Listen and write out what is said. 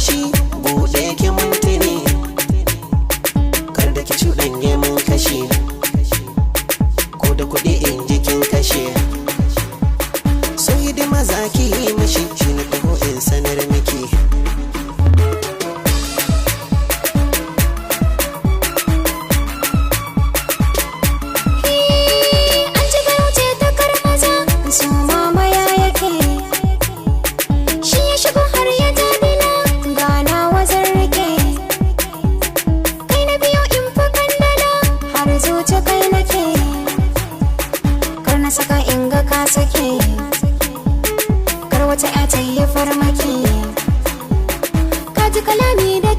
fushi buɗe ki mintini, kar da ki cuɗanye mun kashi, ko da kuɗi in jikin kashe. So hidima za ki yi mashi, shi na taho in sanar miki. Saka inga ka sake, kar wata ya ta yi farmaki, ka ji kalami da